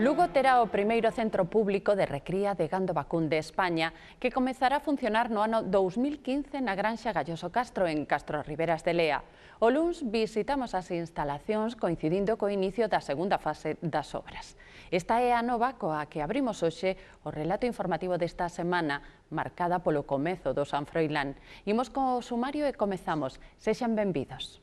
Lugo terá o primeiro centro público de recría de gando vacún de España que comezará a funcionar no ano 2015 na Granxa Galloso Castro en Castro Riberas de Lea. O luns visitamos as instalacións coincidindo co inicio da segunda fase das obras. Esta é a nova coa que abrimos hoxe o relato informativo desta semana marcada polo comezo do San Froilán. Imos co sumario e comezamos. Sexan benvidos.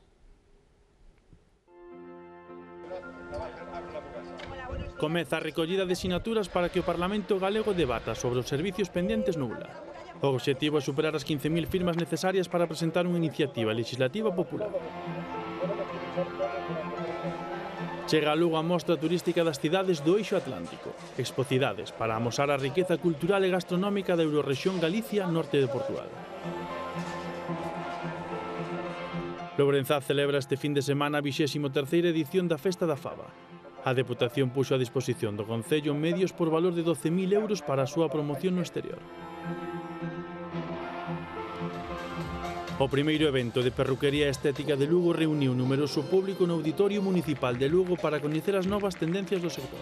Comeza a recollida de sinaturas para que o Parlamento galego debata sobre os servicios pendentes no ULA. O obxectivo é superar as 15.000 firmas necesarias para presentar unha iniciativa legislativa popular. Chega a Lugo a mostra turística das cidades do Eixo Atlántico, Expocidades, para amosar a riqueza cultural e gastronómica da Eurorrexión Galicia, norte de Portugal. Lourenzá celebra este fin de semana a 23ª edición da Festa da Faba. A Deputación puxo a disposición do Concello medios por valor de 12.000 euros para a súa promoción no exterior. O primeiro evento de perruquería estética de Lugo reuniu numeroso público no Auditorio Municipal de Lugo para coñecer as novas tendencias do sector.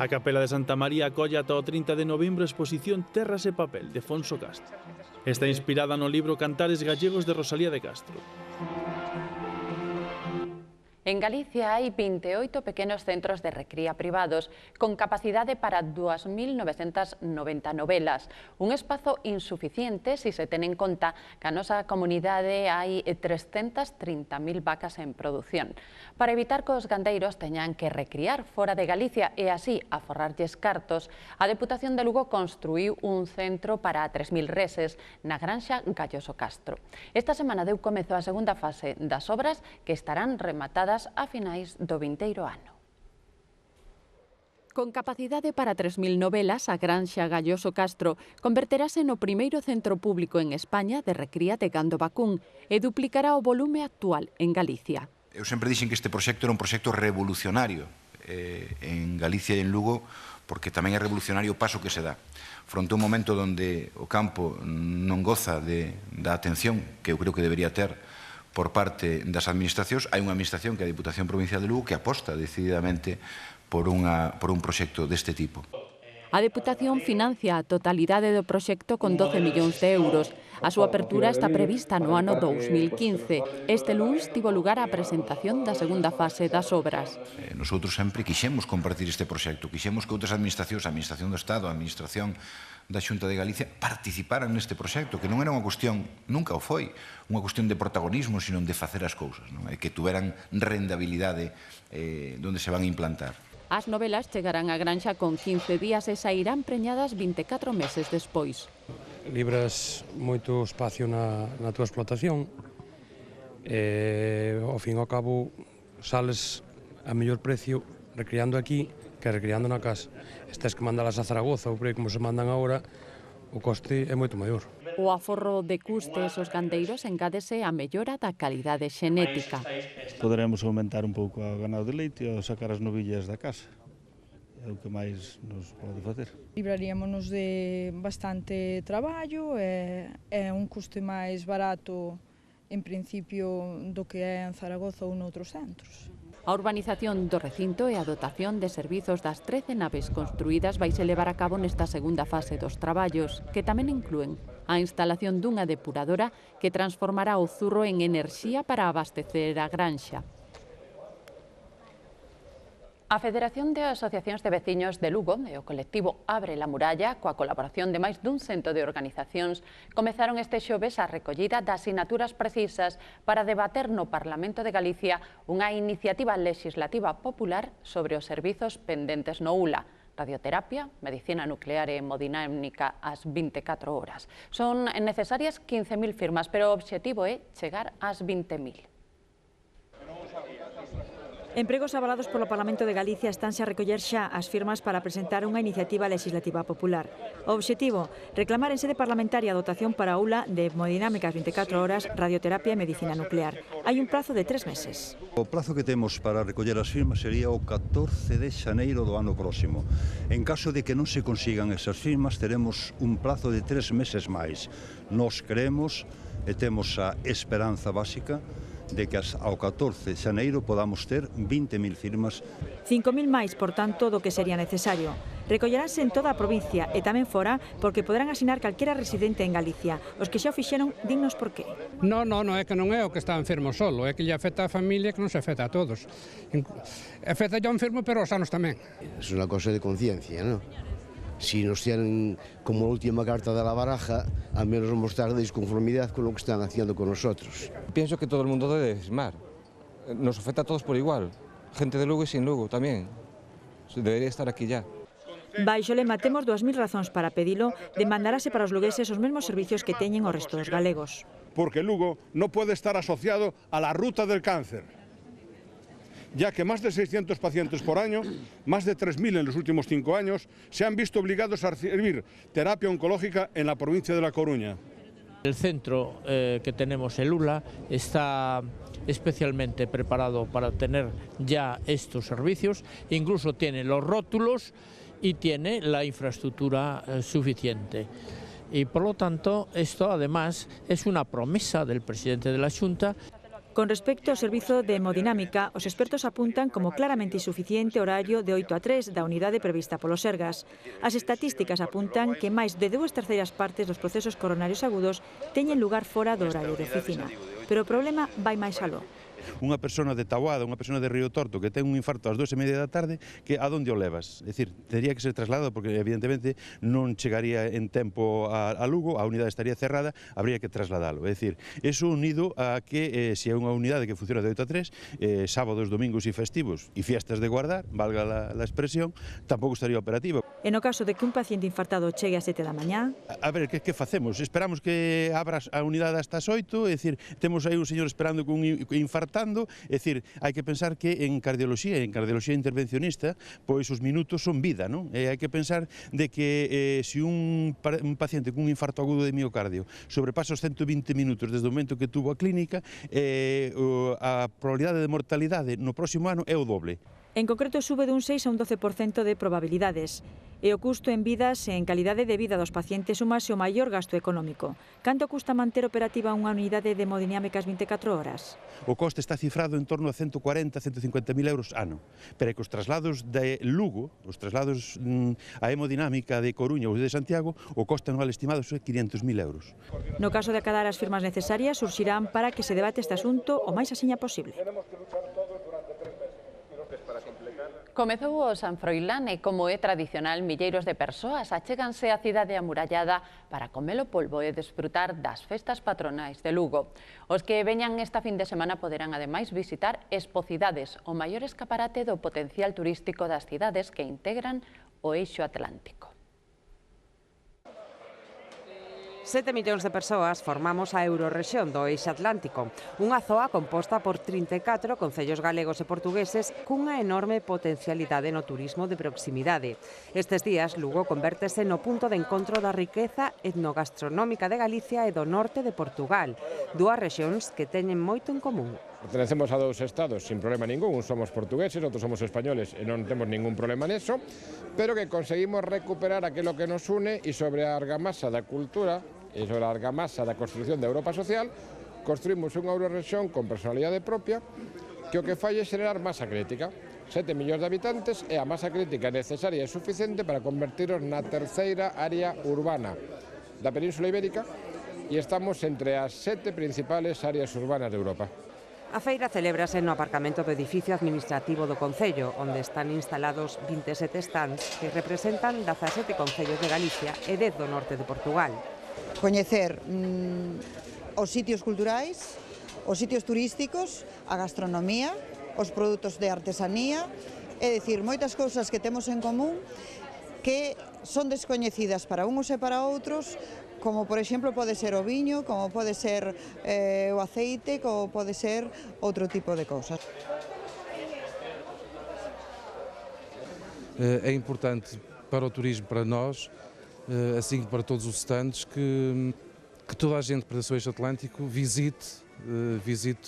A Capela de Santa María acolle ata o 30 de novembro a exposición Terras e Papel de Fonso Castro. Está inspirada no libro Cantares Gallegos de Rosalía de Castro. En Galicia hai 28 pequenos centros de recría privados con capacidade para 2.990 novelas. Un espazo insuficiente se ten en conta que a nosa comunidade hai 330.000 vacas en produción. Para evitar que os gandeiros teñan que recriar fora de Galicia e así aforrarlles cartos, a Deputación de Lugo construíu un centro para 3.000 reses na Granxa Galloso Castro. Esta semana deu comezo a segunda fase das obras que estarán rematadas a finais do vindeiro ano. Con capacidade para 3.000 novelas, a Granxa Galloso Castro converterase no primeiro centro público en España de recría de gando vacún e duplicará o volume actual en Galicia. Eu sempre dixen que este proxecto era un proxecto revolucionario en Galicia e en Lugo, porque tamén é revolucionario o paso que se dá. Fronte a un momento onde o campo non goza da atención que eu creo que debería ter por parte das administracións, hai unha administración que é a Diputación Provincial de Lugo que aposta decididamente por un proxecto deste tipo. A Deputación financia a totalidade do proxecto con 12 millóns de euros. A súa apertura está prevista no ano 2015. Este luns tivo lugar a presentación da segunda fase das obras. Nosotros sempre quixemos compartir este proxecto, quixemos que outras administracións, a Administración do Estado, a Administración da Xunta de Galicia, participaran neste proxecto, que non era unha cuestión, nunca o foi, unha cuestión de protagonismo, sino de facer as cousas, e que tuveran rendabilidade onde se van a implantar. As novelas chegarán á Granxa con 15 días e sairán preñadas 24 meses despois. Libras moito espacio na túa explotación e, ao fin e ao cabo, sales a mellor precio recriando aquí que recriando na casa. Estes que mandalas a Zaragoza ou por aí como se mandan agora, o coste é moito maior. O aforro de custes aos gandeiros engádese a mellora da calidade xenética. Poderemos aumentar un pouco o ganado de leite ou sacar as novillas da casa. É o que máis nos pode facer. Libraríamonos de bastante traballo, é un custe máis barato en principio do que é en Zaragoza ou noutros centros. A urbanización do recinto e a dotación de servizos das 13 naves construídas vaise levar a cabo nesta segunda fase dos traballos, que tamén inclúen a instalación dunha depuradora que transformará o zurro en enerxía para abastecer a granxa. A Federación de Asociacións de Veciños de Lugo e o colectivo Abre la Muralla, coa colaboración de máis dun cento de organizacións, comezaron este xoves a recollida das sinaturas precisas para debater no Parlamento de Galicia unha iniciativa legislativa popular sobre os servizos pendentes no ULA, radioterapia, medicina nuclear e hemodinámica ás 24 horas. Son necesarias 15.000 firmas, pero o obxectivo é chegar ás 20.000. Empregos avalados polo Parlamento de Galicia estanse a recoller xa as firmas para presentar unha iniciativa legislativa popular. O obxectivo, reclamar en sede parlamentaria a dotación para a ULA de hemodinámicas 24 horas, radioterapia e medicina nuclear. Hai un prazo de 3 meses. O prazo que temos para recoller as firmas sería o 14 de xaneiro do ano próximo. En caso de que non se consigan esas firmas, teremos un prazo de 3 meses máis. Nos creemos e temos a esperanza básica de que ao 14 de xaneiro podamos ter 20.000 firmas. 5.000 máis, por tanto, do que sería necesario. Recolleránse en toda a provincia e tamén fora porque poderán asinar calquera residente en Galicia. Os que xa o fixeron, dinnos por qué. Non, é que non é o que está enfermo solo, é que lle afecta a familia que non se afecta a todos. Afecta ao enfermo, pero aos sanos tamén. É unha cosa de conciencia, non? Si nos tienen como última carta de la baraja, al menos mostrar disconformidad con lo que están haciendo con nosotros. Pienso que todo el mundo debe firmar. Nos afecta a todos por igual. Gente de Lugo e sin Lugo tamén. Debería estar aquí ya. Baixo lema temos 2.000 razóns para pedilo, demandarase para os lugueses os mesmos servicios que teñen o resto dos galegos. Porque Lugo non pode estar asociado a la ruta del cáncer, ya que más de 600 pacientes por año, más de 3.000 en los últimos 5 años, se han visto obligados a recibir terapia oncológica en la provincia de La Coruña. El centro que tenemos, el ULA, está especialmente preparado para tener ya estos servicios, incluso tiene los rótulos y tiene la infraestructura suficiente. Y por lo tanto, esto además es una promesa del presidente de la Xunta. Con respecto ao servizo de hemodinámica, os expertos apuntan como claramente insuficiente horario de 8 a 3 da unidade prevista polo Sergas. As estatísticas apuntan que máis de 2/3 partes dos procesos coronarios agudos teñen lugar fora do horario de oficina. Pero o problema vai máis aló. Unha persona de Taboada, unha persona de Río Torto que ten un infarto ás 2:30 da tarde, que a onde o levas? É dicir, teria que ser trasladado porque evidentemente non chegaría en tempo a Lugo, a unidade estaría cerrada, habría que trasladalo. É dicir, eso unido a que se é unha unidade que funciona de 8 a 3, sábados, domingos e festivos e fiestas de guardar, valga la expresión, tampouco estaría operativa. E no caso de que un paciente infartado chegue a 7 da mañá... A ver, que facemos? Esperamos que abra a unidade hasta as 8, é dicir, temos aí un señor esperando con infartado. É dicir, hai que pensar que en cardioloxía intervencionista, pois os minutos son vida, non? E hai que pensar de que se un paciente con un infarto agudo de miocardio sobrepasa os 120 minutos desde o momento que tuvo a clínica, a probabilidade de mortalidade no próximo ano é o doble. En concreto, sube dun 6 a un 12% de probabilidades. E o custo en vidas e en calidade de vida dos pacientes sumase o maior gasto económico. Canto custa manter operativa unha unidade de hemodinámicas 24 horas? O coste está cifrado en torno a 140, 150.000 euros ano. Pero é que os traslados de Lugo, os traslados a hemodinámica de Coruña ou de Santiago, o coste anual estimado é 500.000 euros. No caso de acadar as firmas necesarias, surxirán para que se debate este asunto o máis axiña posible. Comezou o San Froilán e, como é tradicional, milleiros de persoas achéganse á cidade amurallada para comer o polvo e desfrutar das festas patronais de Lugo. Os que veñan esta fin de semana poderán ademais visitar Expocidades, o maior escaparate do potencial turístico das cidades que integran o eixo atlántico. 7 millóns de persoas formamos a Eurorrexión do Eixe Atlántico, unha zoa composta por 34 concellos galegos e portugueses cunha enorme potencialidade no turismo de proximidade. Estes días, Lugo convértese no punto de encontro da riqueza etnogastronómica de Galicia e do norte de Portugal, dúas rexións que teñen moito en común. Pertenecemos a dous estados sin problema ningún, uns somos portugueses, outros somos españoles e non temos ningún problema neso, pero que conseguimos recuperar aquilo que nos une e sobre a argamasa da cultura e sobre a argamasa da construción da Europa social, construímos unha Eurorrexión con personalidade propia que o que fai é xerar masa crítica. 7 millóns de habitantes e a masa crítica necesaria e suficiente para convertiros na terceira área urbana da Península Ibérica e estamos entre as 7 principales áreas urbanas de Europa. A feira celébrase no aparcamento do edificio administrativo do Concello, onde están instalados 27 stands que representan 17 concellos de Galicia e 10 do norte de Portugal. Coñecer os sitios culturais, os sitios turísticos, a gastronomía, os produtos de artesanía, é dicir, moitas cousas que temos en común que son descoñecidas para uns e para outros, como por exemplo pode ser o viño, como pode ser o aceite, como pode ser outro tipo de cousas. É importante para o turismo, para nós, assim como para todos os stands, que toda a gente para o Eixo Atlântico visite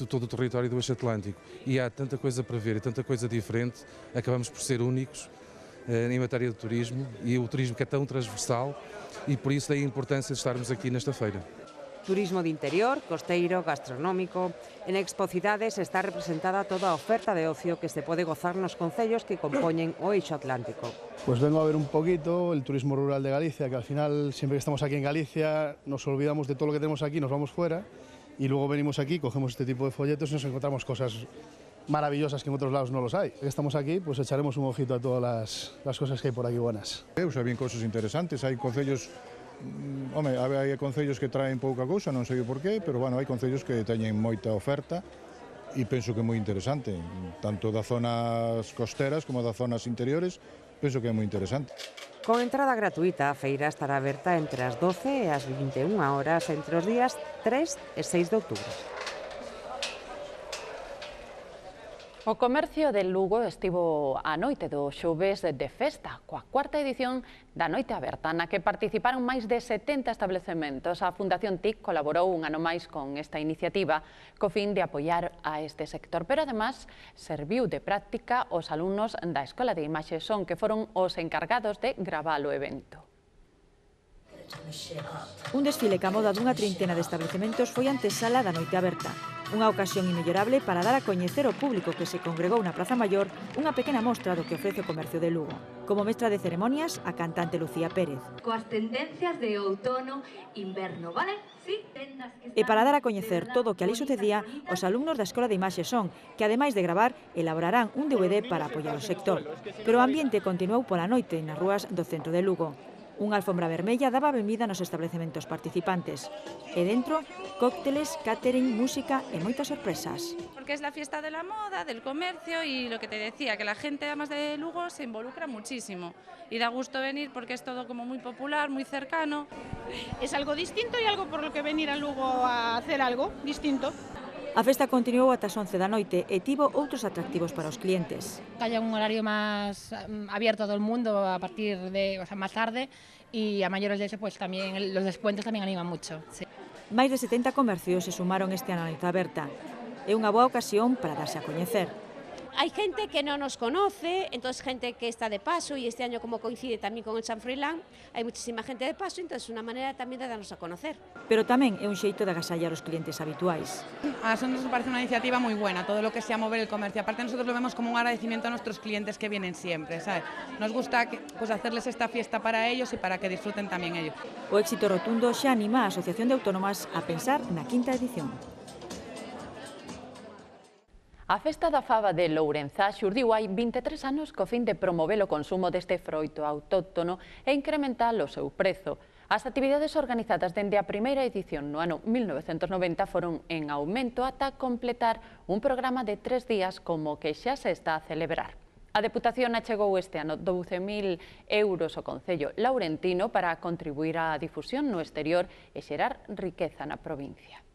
todo o território do Eixo Atlântico. E há tanta coisa para ver e tanta coisa diferente, acabamos por ser únicos em matéria de turismo, e o turismo que é tão transversal, e por isso daí a importância de estarmos aqui nesta feira. Turismo de interior, costeiro, gastronómico. En Expo Cidades está representada toda a oferta de ocio que se pode gozar nos concellos que compoñen o eixo atlántico. Pues vengo a ver un poquito el turismo rural de Galicia, que al final, siempre que estamos aquí en Galicia, nos olvidamos de todo lo que tenemos aquí, nos vamos fuera, y luego venimos aquí, cogemos este tipo de folletos y nos encontramos cosas maravillosas que en otros lados no los hay. Estamos aquí, pues echaremos un ojito a todas las cosas que hay por aquí buenas. Habían cosas interesantes, hai concellos, hai concellos que traen pouca cousa, non sei o porqué, pero bueno, hai concellos que teñen moita oferta e penso que é moi interesante, tanto das zonas costeras como das zonas interiores, penso que é moi interesante. Con entrada gratuita, a feira estará aberta entre as 12 e as 21 horas entre os días 3 e 6 de outubro. O comercio de Lugo estivo a noite do xoves de festa, coa cuarta edición da Noite Aberta, na que participaron máis de 70 establecementos. A Fundación TIC colaborou un ano máis con esta iniciativa, co fin de apoiar a este sector, pero además serviu de práctica os alumnos da Escola de Imaxe Son, que foron os encargados de gravar o evento. Un desfile ca moda dunha treintena de establecementos foi antesala da Noite Aberta. Unha ocasión inmellorable para dar a coñecer ao público que se congregou na Praza Maior unha pequena mostra do que ofrece o comercio de Lugo. Como mestra de ceremonias, a cantante Lucía Pérez. Coas tendencias de outono, inverno, vale? Sí, e para dar a coñecer todo o que ali sucedía, os alumnos da Escola de Imaxe Son, que ademais de gravar, elaborarán un DVD para apoiar o sector. Pero o ambiente continuou pola noite nas rúas do centro de Lugo. Unha alfombra vermella daba a benvida nos establecementos participantes. E dentro, cócteles, catering, música e moitas sorpresas. Porque es la fiesta de la moda, del comercio y lo que te decía, que la gente además de Lugo se involucra muchísimo. Y da gusto venir porque es todo como muy popular, muy cercano. Es algo distinto y algo por lo que venir a Lugo a hacer algo distinto. A festa continuou ata as 11 da noite e tivo outros atractivos para os clientes. Haya un horario más abierto a todo el mundo a partir de, más tarde y a mayores de eso pues también los descuentos también animan mucho. Sí. Máis de 70 comercios se sumaron este ano a Noite Aberta. É unha boa ocasión para darse a coñecer. Hay gente que no nos conoce, entonces gente que está de paso, y este año como coincide también con el San Froilán, hay muchísima gente de paso, entonces es una manera también de darnos a conocer. Pero tamén é un xeito de agasallar os clientes habituais. A nosotros nos parece una iniciativa muy buena, todo lo que sea mover el comercio. Aparte nosotros lo vemos como un agradecimiento a nuestros clientes que vienen siempre, ¿sabes? Nos gusta pues, hacerles esta fiesta para ellos y para que disfruten también ellos. O éxito rotundo xa anima a Asociación de Autónomas a pensar na quinta edición. A Festa da Faba de Lourenzá xurdiu hai 23 anos co fin de promover o consumo deste froito autóctono e incrementar o seu prezo. As actividades organizadas dende a primeira edición no ano 1990 foron en aumento ata completar un programa de 3 días como que xa se está a celebrar. A Deputación achegou este ano 12.000 euros ao Concello Laurentino para contribuir á difusión no exterior e xerar riqueza na provincia.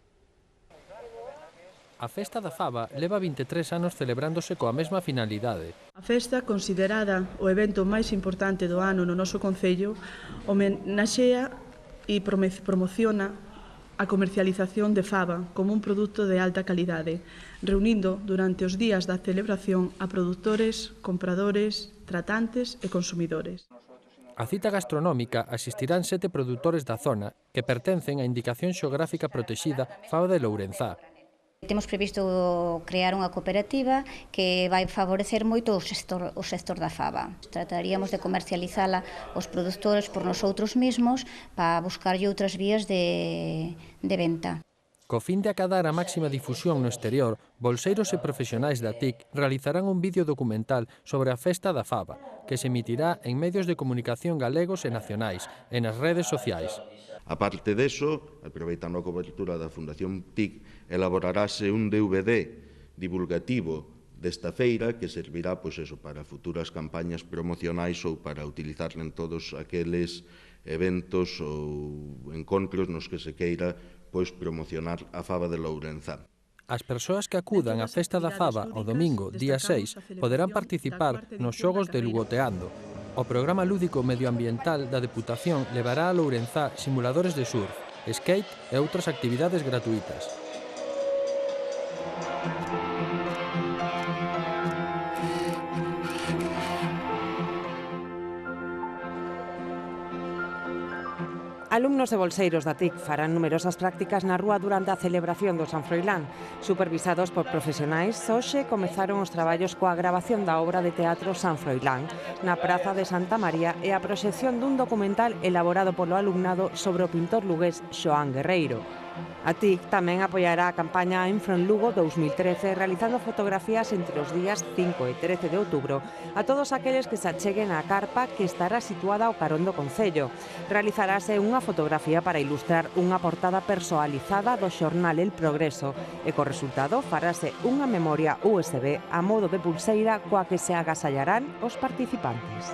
A Festa da Faba leva 23 anos celebrándose coa mesma finalidade. A festa, considerada o evento máis importante do ano no noso concello, homenaxea e promociona a comercialización de faba como un produto de alta calidade, reunindo durante os días da celebración a produtores, compradores, tratantes e consumidores. A cita gastronómica asistirán 7 produtores da zona que pertencen á Indicación Xeográfica Protexida Faba de Lourenzá. Temos previsto crear unha cooperativa que vai favorecer moito o sector da faba. Trataríamos de comercializala os produtores por nosotros mesmos para buscarlle outras vías de venta. Co fin de acadar a máxima difusión no exterior, bolseiros e profesionais da TIC realizarán un vídeo documental sobre a Festa da Faba, que se emitirá en medios de comunicación galegos e nacionais e nas redes sociais. Aparte deso, aproveitando a cobertura da Fundación TIC, elaborarase un DVD divulgativo desta feira que servirá para futuras campañas promocionais ou para utilizar en todos aqueles eventos ou encontros nos que se queira promocionar a Faba de Lourenzá. As persoas que acudan á Festa da Faba o domingo, día 6, poderán participar nos xogos de Lugoteando. O programa lúdico medioambiental da Deputación levará a Lourenzá simuladores de surf, skate e outras actividades gratuitas. Alumnos e bolseiros da TIC farán numerosas prácticas na rúa durante a celebración do San Froilán. Supervisados por profesionais, hoxe comezaron os traballos coa grabación da obra de teatro San Froilán na Praza de Santa María e a proxección dun documental elaborado polo alumnado sobre o pintor lugués Xoán Guerreiro. A TIC tamén apoiará a campaña Infron Lugo 2013 realizando fotografías entre os días 5 e 13 de outubro a todos aqueles que se acheguen á carpa que estará situada ao carón do Concello. Realizarase unha fotografía para ilustrar unha portada persoalizada do xornal El Progreso e co resultado farase unha memoria USB a modo de pulseira coa que se agasallarán os participantes.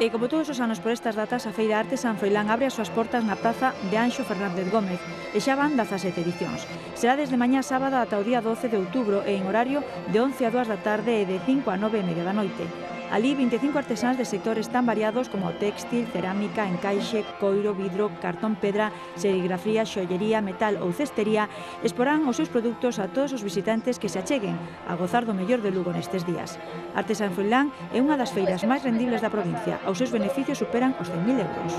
E como todos os anos por estas datas, a Feira Arte San Froilán abre as súas portas na praza de Anxo Fernández Gómez e xa van 17 edicións. Será desde mañá sábado ata o día 12 de outubro e en horario de 11 a 2 da tarde e de 5 a 9 e media da noite. Alí, 25 artesáns de sectores tan variados como téxtil, cerámica, encaixe, coiro, vidro, cartón pedra, serigrafía, xoallería, metal ou cestería exporán os seus produtos a todos os visitantes que se acheguen a gozar do mellor de Lugo nestes días. Arte San Froilán é unha das feiras máis rendibles da provincia. Os seus beneficios superan os 100.000 euros.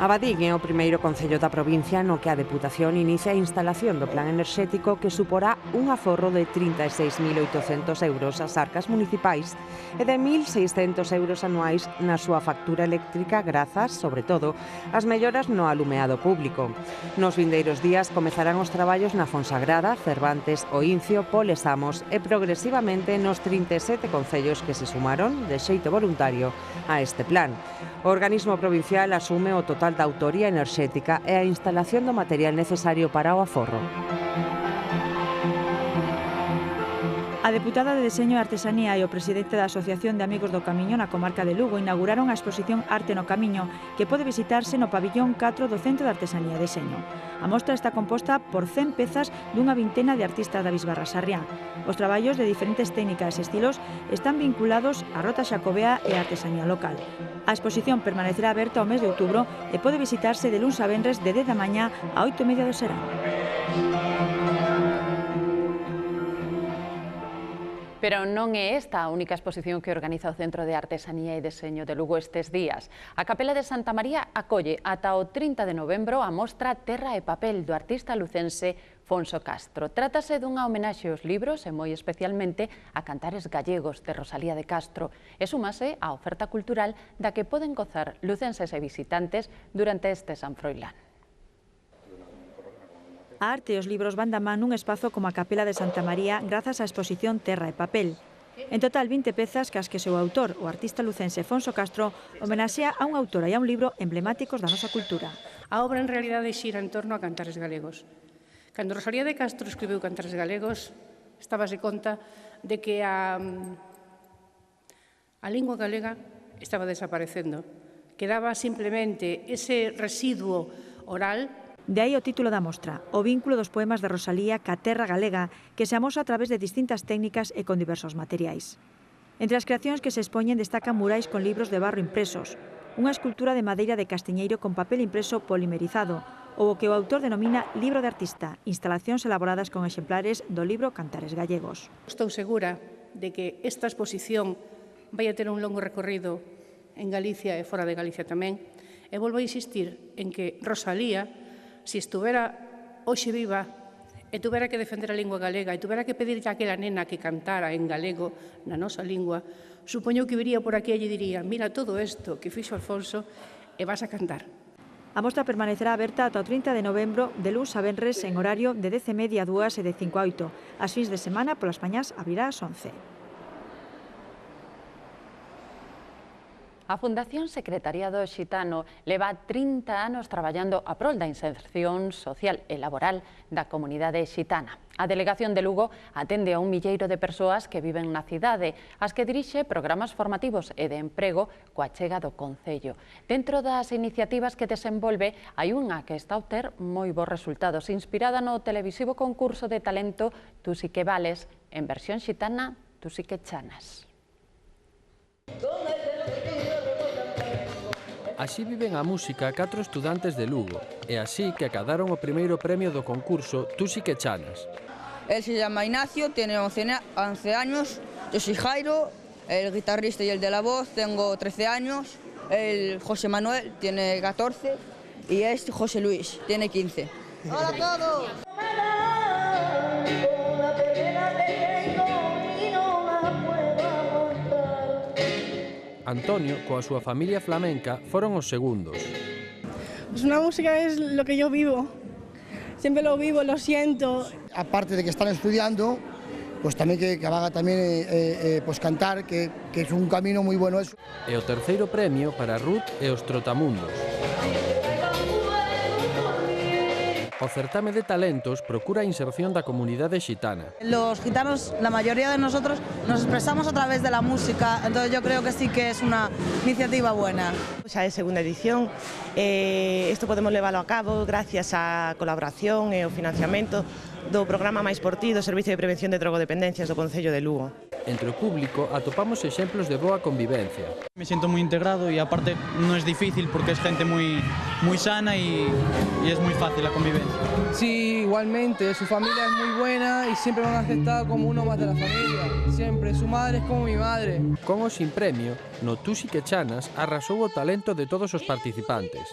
Abadín é o primeiro concello da provincia no que a Deputación inicia a instalación do plan enerxético que suporá un aforro de 36.800 euros ás arcas municipais e de 1.600 euros anuais na súa factura eléctrica grazas, sobre todo, ás melloras no alumeado público. Nos vindeiros días comezarán os traballos na Fonsagrada, Cervantes, Oincio, Polesamos e progresivamente nos 37 concellos que se sumaron de xeito voluntario a este plan. O organismo provincial asume o total da autoría enerxética e a instalación do material necesario para o aforro. A deputada de Deseño e Artesanía e o presidente da Asociación de Amigos do Camiño na comarca de Lugo inauguraron a exposición Arte no Camiño, que pode visitarse no pabillón 4 do Centro de Artesanía e Deseño. A mostra está composta por 100 pezas dunha vintena de artistas da Bisbarra Sarriá. Os traballos de diferentes técnicas e estilos están vinculados á rota xacobea e á artesanía local. A exposición permanecerá aberta ao mes de outubro e pode visitarse de luns a venres de 10 da mañá a 8 e media do serán. Pero non é esta a única exposición que organiza o Centro de Artesanía e Deseño de Lugo estes días. A Capela de Santa María acolle ata o 30 de novembro a mostra Terra e Papel do artista lucense Fonso Castro. Trátase dunha homenaxe aos libros e moi especialmente a cantares gallegos de Rosalía de Castro e súmase á oferta cultural da que poden gozar lucenses e visitantes durante este San Froilán. A arte e os libros van da man nun espazo como a Capela de Santa María grazas á exposición Terra e Papel. En total 20 pezas que as que seu autor, o artista lucense Fonso Castro, homenaxea a un autor e a un libro emblemáticos da nosa cultura. A obra en realidade xira en torno a cantares galegos. Cando Rosalía de Castro escribiu Cantares galegos, estábase conta de que a lingua galega estaba desaparecendo. Quedaba simplemente ese residuo oral. De aí o título da mostra, o vínculo dos poemas de Rosalía ca terra galega, que se amosa a través de distintas técnicas e con diversos materiais. Entre as creacións que se expoñen destacan murais con libros de barro impresos, unha escultura de madeira de castiñeiro con papel impreso polimerizado, ou o que o autor denomina libro de artista, instalacións elaboradas con exemplares do libro Cantares gallegos. Estou segura de que esta exposición vai a ter un longo recorrido en Galicia e fora de Galicia tamén, e volvo a insistir en que Rosalía, se estuvera hoxe viva e tuvera que defender a lingua galega e tuvera que pedirlle a aquela nena que cantara en galego na nosa lingua, supoño que viría por aquí e lle diría: mira todo isto que fixo Alfonso e vas a cantar. A mostra permanecerá aberta ata o 30 de novembro de luns a venres en horario de 10:30 a 2 e de 5 a 8. As fins de semana polas mañás abrirá ás 11. A Fundación Secretariado Xitano leva 30 anos traballando a prol da inserción social e laboral da comunidade xitana. A Delegación de Lugo atende a 1 milleiro de persoas que viven na cidade, as que dirixe programas formativos e de emprego coa chega do Concello. Dentro das iniciativas que desenvolve, hai unha que está a obter moi bons resultados, inspirada no televisivo concurso de talento Tú si que vales, en versión xitana Tú si que chanas. Así viven a música 4 estudantes de Lugo, e así que acadaron o primeiro premio do concurso Tú si que chanas. Él se llama Ignacio, tiene 11 años, yo soy Jairo el guitarrista y el de la voz, tengo 13 años, el José Manuel tiene 14 y este José Luis tiene 15. ¡Hola a todos! Antonio, coa súa familia flamenca, foron os segundos. Pues una música es lo que yo vivo. Siempre lo vivo, lo siento. Aparte de que están estudiando, pues también que van a también pues cantar, que es un camino muy bueno eso. E o terceiro premio para Ruth e os Trotamundos. O certame de talentos procura a inserción da comunidade xitana. Los gitanos, la mayoría de nosotros, nos expresamos a través de la música, entonces yo creo que sí que es una iniciativa buena. Xa é segunda edición, isto podemos leválo a cabo gracias á colaboración e ao financiamento do programa Máis por Ti do Servicio de Prevención de Drogodependencias do Concello de Lugo. Entre o público atopamos exemplos de boa convivencia. Me siento muy integrado y aparte no es difícil porque es gente muy sana y es muy fácil la convivencia. Sí, igualmente, su familia es muy buena y siempre me han aceptado como uno más de la familia, siempre, su madre es como mi madre. Con o sin premio, no Tusi que Chanas arrasou o talento de todos os participantes.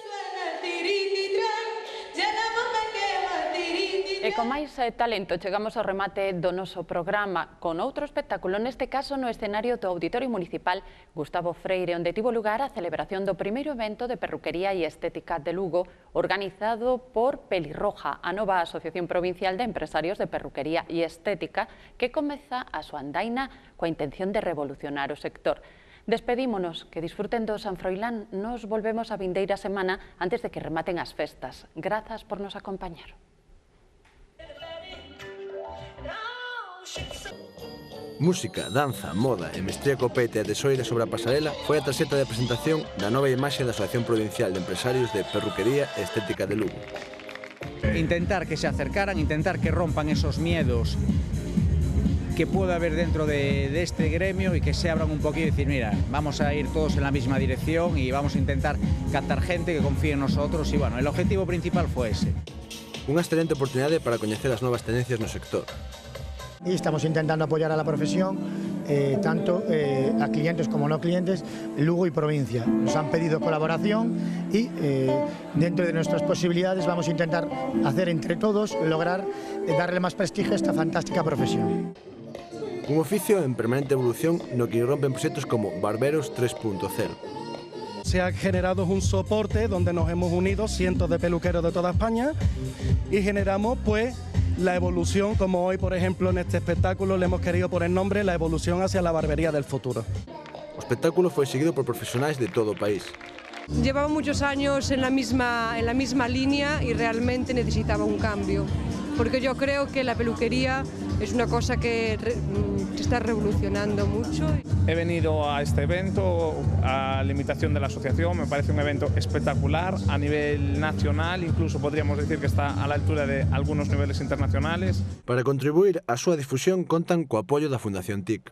E con máis talento chegamos ao remate do noso programa con outro espectáculo, neste caso no escenario do Auditorio Municipal Gustavo Freire, onde tivo lugar a celebración do primeiro evento de perruquería e estética de Lugo, organizado por Pelirroja, a nova Asociación Provincial de Empresarios de Perruquería e Estética, que comeza a súa andaina coa intención de revolucionar o sector. Despedímonos, que disfruten do San Froilán, nos volvemos a vindeira semana antes de que rematen as festas. Grazas por nos acompañar. Música, danza, moda e mestría copete e tesoira sobre a pasarela foi a tarxeta de presentación da nova imaxe da Asociación Provincial de Empresarios de Perruquería e Estética de Lugo. Intentar que se acercaran, intentar que rompan esos miedos que pueda haber dentro de este gremio y que se abran un poquito y decir, mira, vamos a ir todos en la misma dirección y vamos a intentar captar gente que confíe en nosotros y bueno, el objetivo principal fue ese. Unha excelente oportunidade para coñecer as novas tendencias no sector. Y estamos intentando apoyar a la profesión, tanto a clientes como no clientes, Lugo y provincia. Nos han pedido colaboración y dentro de nuestras posibilidades vamos a intentar hacer entre todos, lograr darle más prestigio a esta fantástica profesión. Un oficio en permanente evolución no que irrompen proxectos como Barberos 3.0. Se ha generado un soporte donde nos hemos unido cientos de peluqueros de toda España y generamos pues la evolución, como hoy por ejemplo en este espectáculo le hemos querido poner nombre, la evolución hacia la barbería del futuro. O espectáculo foi seguido por profesionais de todo o país. Llevaba muchos años en la misma línea y realmente necesitaba un cambio, porque yo creo que la peluquería es una cosa que se está revolucionando mucho. He venido a este evento a la invitación de la asociación, me parece un evento espectacular a nivel nacional, incluso podríamos decir que está a la altura de algunos niveles internacionales. Para contribuir á súa difusión contan co apoio da Fundación TIC.